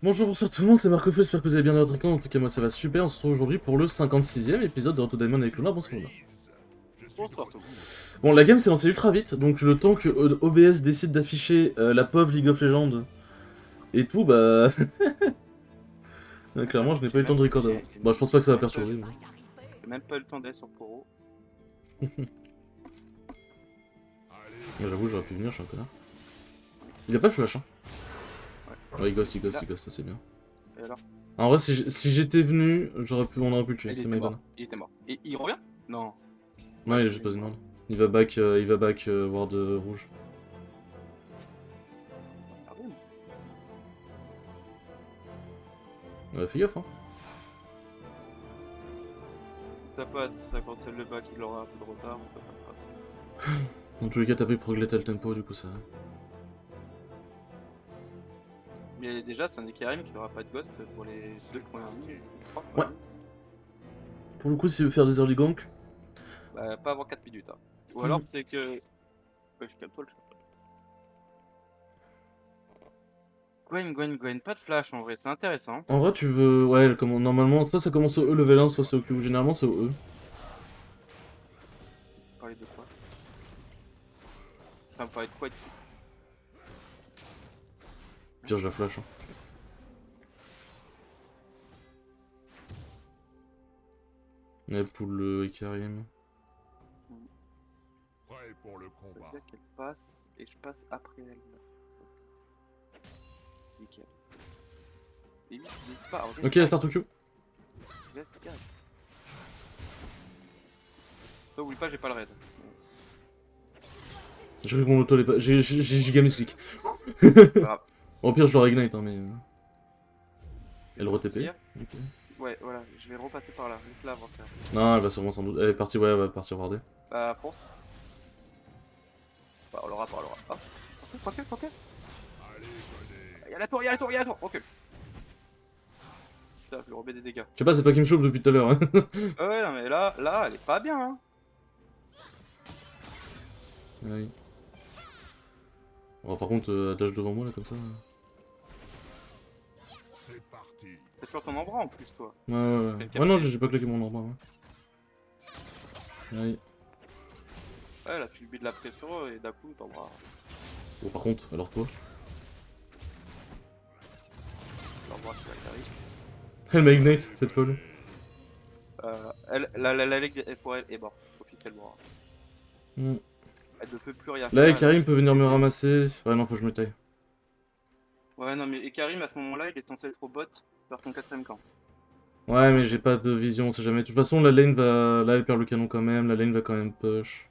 Bonjour, bonsoir tout le monde, c'est Marco Feu, j'espère que vous allez bien dans votre écran. En tout cas, moi ça va super. On se retrouve aujourd'hui pour le 56e épisode de Roto Diamond avec Luna. Bonsoir Luna. Bonsoir tout le monde. Bon, la game s'est lancée ultra vite, donc le temps que OBS décide d'afficher la pauvre League of Legends et tout, bah. Clairement, je n'ai pas eu le temps de record avant. Bon, je pense pas que ça va perturber. Mais... J'ai même pas eu le temps d'aller sur Poro. mais j'avoue, j'aurais pu venir, je suis un connard. Il a pas le flash, hein. Ouais. Ouais, il ghost, Là. ça c'est bien. Et alors? En vrai, si j'étais venu, on aurait pu le tuer, Il c'est était my mort. bad. Il était mort. Et il revient? Non. Non, Ouais, il est juste pas mort. Il va back, ward rouge. Ah oui. Fais gaffe, hein. Ça passe, ça cancelle le bac, il aura un peu de retard, ça passe pas. Dans tous les cas, t'as pris pour régler le tempo, du coup ça. Mais déjà, c'est un Ikarim qui aura pas de ghost pour les 2 premières lignes, 3 Ouais. premières lignes. Pour le coup, s'il veut faire des early gank, Bah, pas avant 4 minutes. Hein. Ou alors, c'est que. Ouais, je calme-toi le chat. Gwen, pas de flash en vrai, c'est intéressant. en vrai, tu veux. Ouais, normalement, soit ça commence au E level 1, soit c'est au Q. Généralement, c'est au E. Parler de quoi? Enfin, parler de quoi? Pire, je la flash. Hein. Ouais, pour le Ikarim. Prêt pour le Ça veut combat. dire qu'elle passe et je passe après elle. Nickel. Et lui, n'hésite pas. Ok, la start au Q. Oublie pas, j'ai pas le raid. J'ai cru que mon auto allait pas. J'ai giga misclick. C'est pas grave. Au pire, je l'aurais ignite, hein, mais. Elle Je vais re-TP. partir. Ok. Ouais, voilà, je vais repasser par là. Laisse-la avant ça. Non, elle va sûrement sans doute. Elle est partie, ouais, elle va partir warder. Bah, fonce. Bah, on l'aura pas, on l'aura pas. Ok. Allez, venez. Y'a la tour, y'a la tour, y'a la tour. Ok. Putain, je lui remets des dégâts. Je sais pas, c'est toi qui me chauffe depuis tout à l'heure. Hein. Ouais, non, mais là, elle est pas bien, hein. Ouais. Bon, par contre, dash devant moi là, comme ça. C'est parti. T'as sur ton embras en plus, toi. Ouais. Quel Ouais, non, capitaine. j'ai pas claqué mon ordre. Ouais. Ouais. Ouais, là, tu lui mets de la pression et d'un coup, t'embras. Bon, par contre, alors toi. L'embras, tu la carry. Elle m'a ignite, cette folle. La leg pour elle est morte, officiellement. Mm. Elle ne peut plus rien Là, faire. Karim peut venir me ramasser. Ouais, non, faut que je me taille. Ouais, non, mais et Karim, à ce moment-là, il est censé être au bot vers son 4ème camp. Ouais, mais j'ai pas de vision, on sait jamais. De toute façon, la lane va. Là, elle perd le canon quand même. La lane va quand même push.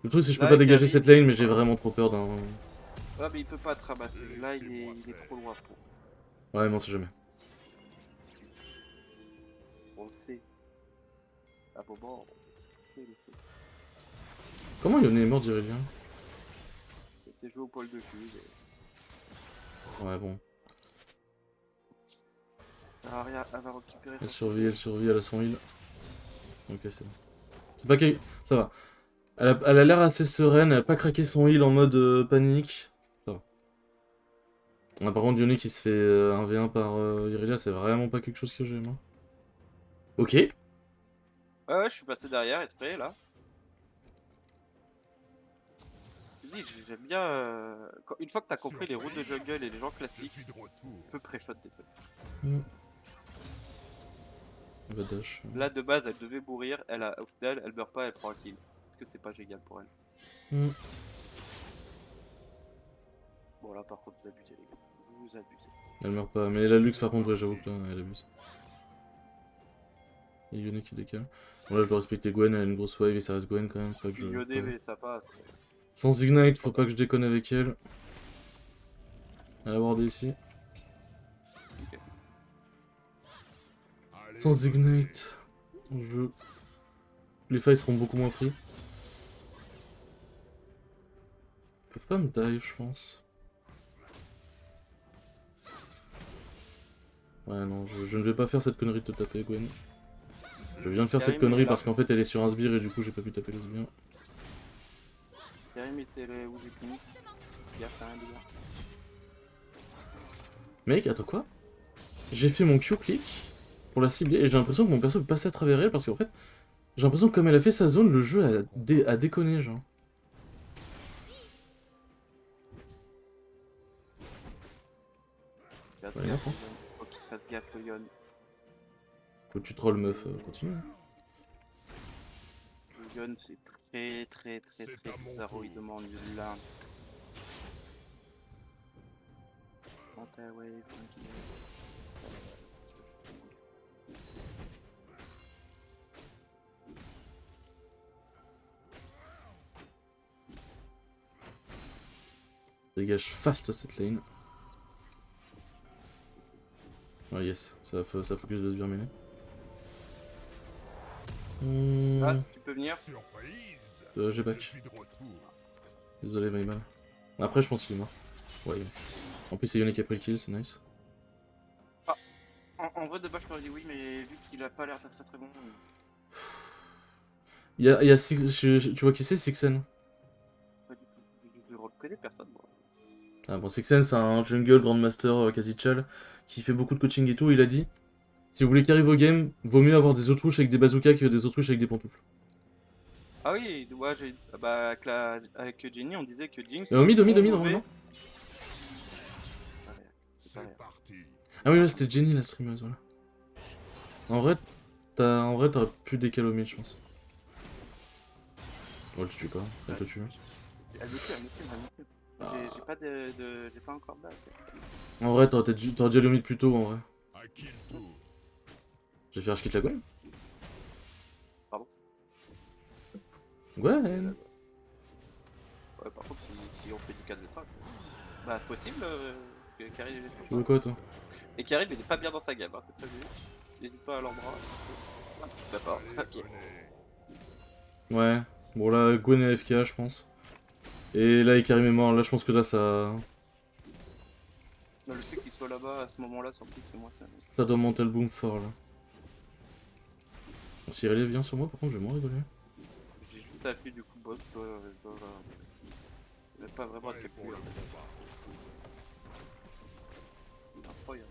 Le truc, c'est que je peux Là, pas dégager Karim... cette lane, mais j'ai vraiment trop peur d'un. Ouais, mais il peut pas te ramasser. Là, il est trop loin pour. Ouais, mais on sait jamais. On le sait. À moment, Comment Yone est mort d'Irelia? c'est joué au poil de cul. Ouais, bon. Aria, elle va récupérer Elle son survit, elle a son heal. Ok, c'est bon. C'est pas qu'elle. Ça va. Elle a l'air assez sereine, elle a pas craqué son heal en mode panique. Ça va. Ah, par contre, Yone qui se fait 1v1 par Irelia, c'est vraiment pas quelque chose que j'aime. Hein. Ok. Ouais, je suis passé derrière, exprès, là. Je te dis, j'aime bien... une fois que t'as compris les routes de jungle et les gens classiques, Je suis de retour. tu peux pré-shot des trucs. Elle va dash. Là, de base, elle devait mourir, au final, elle meurt pas, elle prend un kill. Parce que c'est pas génial pour elle. Bon, là, par contre, vous abusez, les gars. Vous abusez. Elle meurt pas, mais la luxe par contre, ouais, j'avoue que là, elle abuse. Il y a Yone qui décale. Bon, là, je dois respecter Gwen, elle a une grosse wave et ça reste Gwen quand même. Faut pas que je... Iodé, mais ça passe. Sans Ignite, faut pas que je déconne avec elle. Elle a wardé ici. Ok. Allez, Sans venez. Ignite, les failles seront beaucoup moins pris. Ils peuvent pas me dive, je pense. Ouais, non, je ne vais pas faire cette connerie de te taper, Gwen. Je viens de faire cette Karim, il est connerie là. parce qu'en fait elle est sur un sbire et du coup j'ai pas pu taper le sbire. Karim était là où j'ai fini. Il y a fait un dégât. Mec, attends quoi? J'ai fait mon Q-click pour la cibler et j'ai l'impression que mon perso peut passer à travers elle parce qu'en fait, j'ai l'impression que comme elle a fait sa zone, le jeu a déconné, genre. Fais Ouais, gaffe, hein. faut qu'il fasse gaffe, le Yon. Faut que tu trolls meuf, continue. Le Yon, c'est très C'est à mon bizarroïdement nul là. Anti-wave, tranquille. Ça, c'est bon. Dégage fast cette lane. Ah yes, ça focus de se bien mêler. Ah, si tu peux venir. Surprise. J'ai Je back. suis de retour. Désolé, my bad. Après, je pense qu'il est mort. Ouais. En plus, c'est Yone qui a pris le kill, c'est nice. En vrai, de base, je t'aurais dit oui, mais vu qu'il a pas l'air d'être très bon. Il y a Six... Tu vois qui c'est, Sixen? Pas du tout. Je le reconnais personne, moi. Ah bon, Sixen, c'est un jungle grandmaster quasi chal qui fait beaucoup de coaching et tout. Il a dit si vous voulez qu'arrive au game, vaut mieux avoir des autruches avec des bazookas que des autruches avec des pantoufles. Ah oui, ouais, bah, avec Jenny, on disait que Jinx. Au mid, mauvais. normalement. Ouais, c'est pas C'est vrai. parti. Ah oui, là c'était Jenny la streameuse, voilà. En vrai, t'aurais pu décaler au mid, je pense. Ouais, tu tues pas, elle te tue. Elle me tue, elle me tue, elle me tue. Ah. J'ai pas j'ai pas encore de back. En vrai, t'aurais dû aller au mid plus tôt, en vrai. À qui le tour? J'ai fait quitte la Gwen. Pardon. Gwen. Ouais, par contre, si on fait du 4v5, bah possible, parce que Karim est Tu veux quoi, toi? Et Karim il est pas bien dans sa game, hein, t'as pas vu. N'hésite pas à l'embrasser. Ah, d'accord, ok. Ouais. Bon, là, Gwen est AFK, je pense. Et là, Karim est mort. Là, je pense que là, ça. Non, le fait qu'il soit là-bas à ce moment-là, surtout, c'est moi ça. Ça doit monter le boom fort, là. Bon, si Irelia vient sur moi, par contre, je vais moins rigoler. J'ai juste appuyé du coup bot, il a pas vraiment de Prêt capture. pour le combat. Incroyable.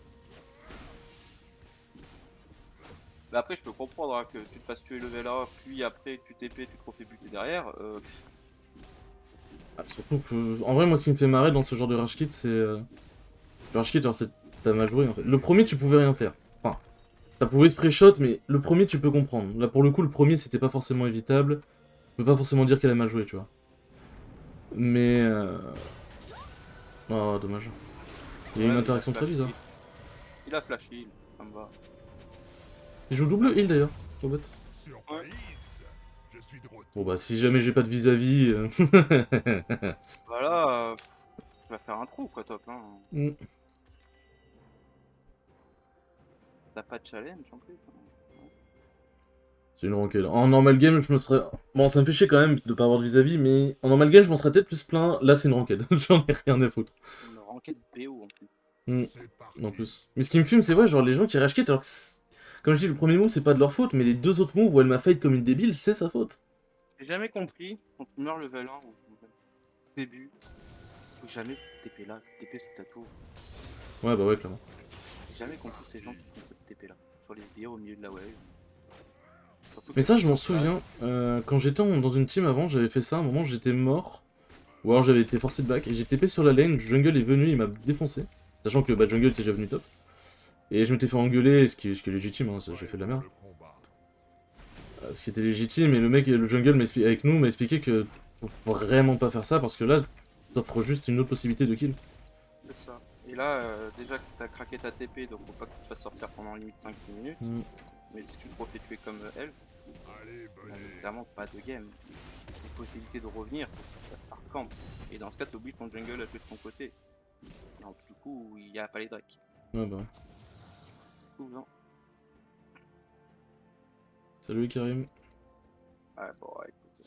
Mais après, je peux comprendre hein, que tu te fasses tuer level 1, puis après tu TP, tu te refais buter derrière. Ah, surtout que. En vrai, moi, ce qui me fait marrer dans ce genre de rush kit, c'est. Le rush kit, genre, c'est. T'as mal joué, en fait. Le premier, tu pouvais rien faire. Enfin. Ça pouvait spray shot, mais le premier, tu peux comprendre. Là, pour le coup, le premier, c'était pas forcément évitable. Tu peux pas forcément dire qu'elle a mal joué, tu vois. Mais. Oh, dommage. Il y a Ouais, une interaction très flash bizarre. heal. Il a flash heal, ça me va. Il joue double heal d'ailleurs, au bot. Surprise. Je suis de retour. Bon bah si jamais j'ai pas de vis-à-vis... Voilà, tu vas faire un trou quoi, top. Hein. Mm. T'as pas de challenge en plus. C'est une ranked. En normal game, je me serais... Bon, ça me fait chier quand même de pas avoir de vis-à-vis, mais en normal game, je m'en serais peut-être plus plaint. Là, c'est une ranked. J'en ai rien à foutre. Une ranked BO en plus. Mm. C'est parti. En plus. Mais ce qui me fume, c'est ouais, genre les gens qui rage quit alors que... Comme je dis, le premier move, c'est pas de leur faute, mais les deux autres moves où elle m'a fight comme une débile, c'est sa faute. J'ai jamais compris quand tu meurs level 1 ou début, faut jamais TP là, TP sur ta tour. Ouais, bah ouais, clairement. J'ai jamais compris ces gens qui font cette TP là, sur les sbires au milieu de la wave. Surtout Mais que ça, tu je m'en sors là, souviens. Quand j'étais dans une team avant, j'avais fait ça. À un moment, j'étais mort. Ou alors j'avais été forcé de back. Et j'ai TP sur la lane. Jungle est venu, il m'a défoncé. Sachant que bah, Jungle était déjà venu top. Et je m'étais fait engueuler, ce qui est légitime, hein, j'ai fait de la merde. Le combat. Ce qui était légitime, et le mec, le jungle avec nous m'a expliqué que faut vraiment pas faire ça parce que là, t'offres juste une autre possibilité de kill. c'est ça. Et là, déjà que t'as craqué ta TP, donc faut pas que tu te fasses sortir pendant limite 5-6 minutes. Mm. Mais si tu te refais tuer comme elle, Allez, bah, venez. clairement pas de game. Les possibilités de revenir, faut que tu fasses par camp. Et dans ce cas, t'oublies ton jungle à jouer de ton côté. Donc du coup, il y a pas les drakes. Ouais, bah ouais. Du coup, non. Salut Karim. Ouais, bon, ouais, écoute. Bon,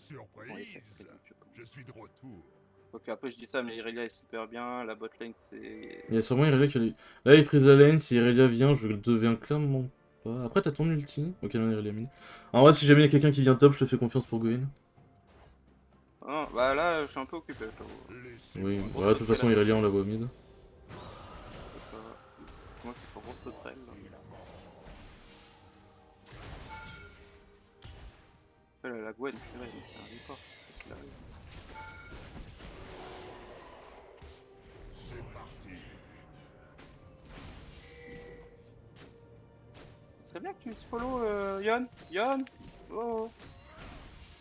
les Surprise. faits, c'est bon, je pense. Je suis de retour. Donc après, je dis ça, mais Irelia est super bien. La botlane, c'est. Il y a sûrement Irelia qui a... Là, il freeze la lane, si Irelia vient, je le deviens clairement pas. Après, t'as ton ulti. Ok, non, Irelia mine. En vrai, si jamais il y a quelqu'un qui vient top, je te fais confiance pour Gwen. Ah, bah là, je suis un peu occupé, je t'avoue. Oui, Laissez-moi voilà, de toute façon, Irelia, on la voit au mid. Ça. Moi, je suis sur grosse sauterelle. La Gwen, purée, mais c'est un report. C'est parti. Ce serait bien que tu me follow, Yon. Yon. Oh.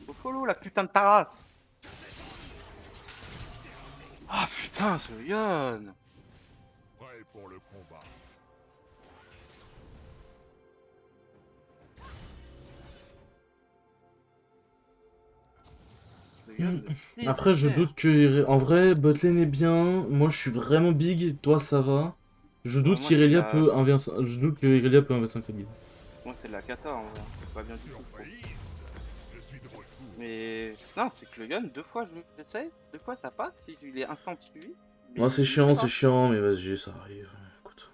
Faut follow la putain de ta race. Ah putain, ce Yon. Prêt pour le combat. Ce Yon me Après, je désespère. doute que... En vrai, botlane est bien. Moi, je suis vraiment big. Toi, ça va. Je doute Moi, c'est de qu'Irelia la... peut 1v5... Je doute que Irelia peut 1v5 cette game. Moi, c'est de la cata, en vrai. C'est pas bien du tout. Surprise. Je suis de retour. Mais non, c'est que le Yon, 2 fois, j'essaye. 2 fois, ça passe. Si il est instant suivi. Moi, Mais c'est il le fait chiant, pas. mais vas-y, ça arrive. Écoute.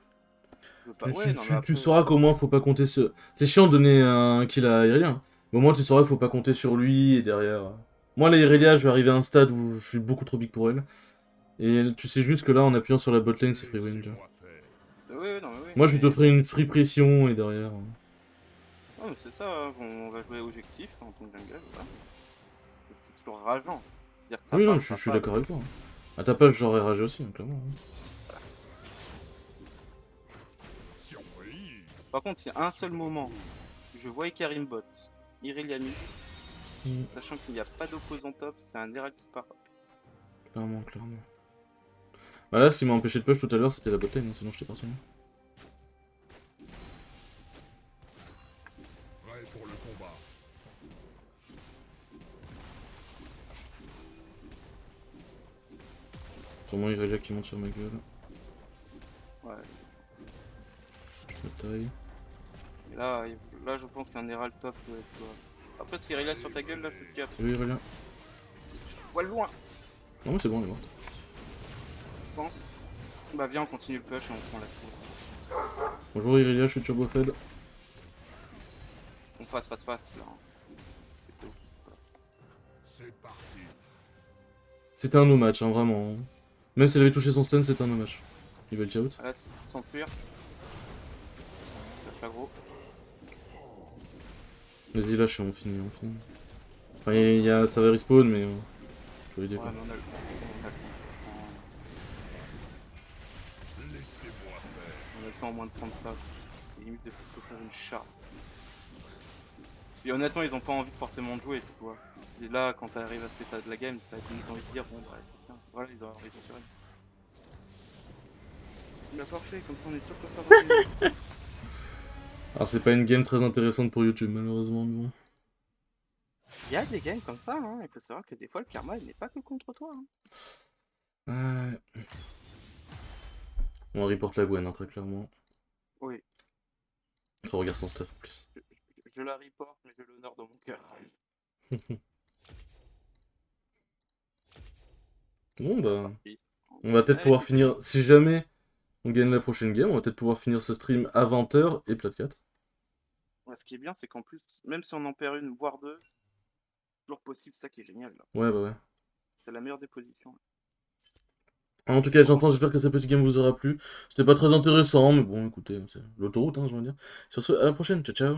Je veux pas... Ouais, non, mais Tu après... sauras qu'au moins, faut pas compter sur... C'est chiant de donner un kill à Irelia, hein. Mais au moins, tu sauras qu'il faut pas compter sur lui, et derrière... Moi, la Irelia, je vais arriver à un stade où je suis beaucoup trop big pour elle. Et tu sais juste que là, en appuyant sur la botlane, c'est free win, tu vois. Laissez-moi faire. Oui, non, mais oui. Moi, je vais Mais... t'offrir une free pression, et derrière... Non, mais c'est ça, hein, on va jouer objectif en tant que jungle, voilà. C'est toujours rageant. Dire que ça Oui, non, passe, ça je suis passe. d'accord avec toi, hein. À ta place, j'aurais ragé aussi, hein, clairement. Surprise. Par contre, s'il y a un seul moment, je vois Karim bot, Irelia mid, Mm. sachant qu'il n'y a pas d'opposant top, c'est un Herald qui part. Clairement. Bah là, ce qui m'a empêché de push tout à l'heure, c'était la botlane, hein, sinon j'étais parti. Prêt pour le combat. Sûrement Irelia qui monte sur ma gueule. Ouais. Je me taille. Et là, je pense qu'un Herald top doit être... Après, si Irelia sur ta gueule, là, je te capte. Salut Irelia. Je vois le loin, Non, mais c'est bon, elle est morte. je pense. Bah viens, on continue le push et on prend la tour. Bonjour Irelia, je suis turbo fed. On face, là. Hein. C'est tout. C'est parti. C'était un no match, hein, vraiment. Même si elle avait touché son stun, c'était un no match. Il va le out. Arrête, sans fuir. Lâche l'aggro. Vas-y, lâche, on finit. Enfin, ça va respawn, mais... je vais aider, Ouais, quoi. mais on a le temps. Laissez-moi faire. On a le temps au moins de prendre ça. C'est limite de faire une charge. Et honnêtement, ils ont pas envie de forcément de jouer, tu vois. Et là, quand t'arrives à cet état de la game, t'as limite envie de dire, bon bah, tiens, voilà, ils ont réussi sur elle. Bah parfait, comme ça on est sûr que ça va revenir. Alors, c'est pas une game très intéressante pour YouTube, malheureusement, mais bon. Il y a des games comme ça, hein. Il faut savoir que des fois, le karma, il n'est pas que contre toi. Hein. Ouais. On report la Gwen, hein, très clairement. Oui, Faut regarder son stuff en plus. je la reporte, mais je l'honneur dans mon cœur. Bon, bah... Parti. On va peut-être Ouais, pouvoir finir... Si jamais on gagne la prochaine game, on va peut-être pouvoir finir ce stream à 20h et plat 4. ouais, ce qui est bien, c'est qu'en plus, même si on en perd une, voire deux, c'est toujours possible, ça qui est génial. Là. Ouais, bah ouais. C'est la meilleure des positions. En tout cas, les enfants, j'espère que cette petite game vous aura plu. C'était pas très intéressant, mais bon, écoutez, c'est l'autoroute, hein, je veux dire. Sur ce, à la prochaine, ciao ciao.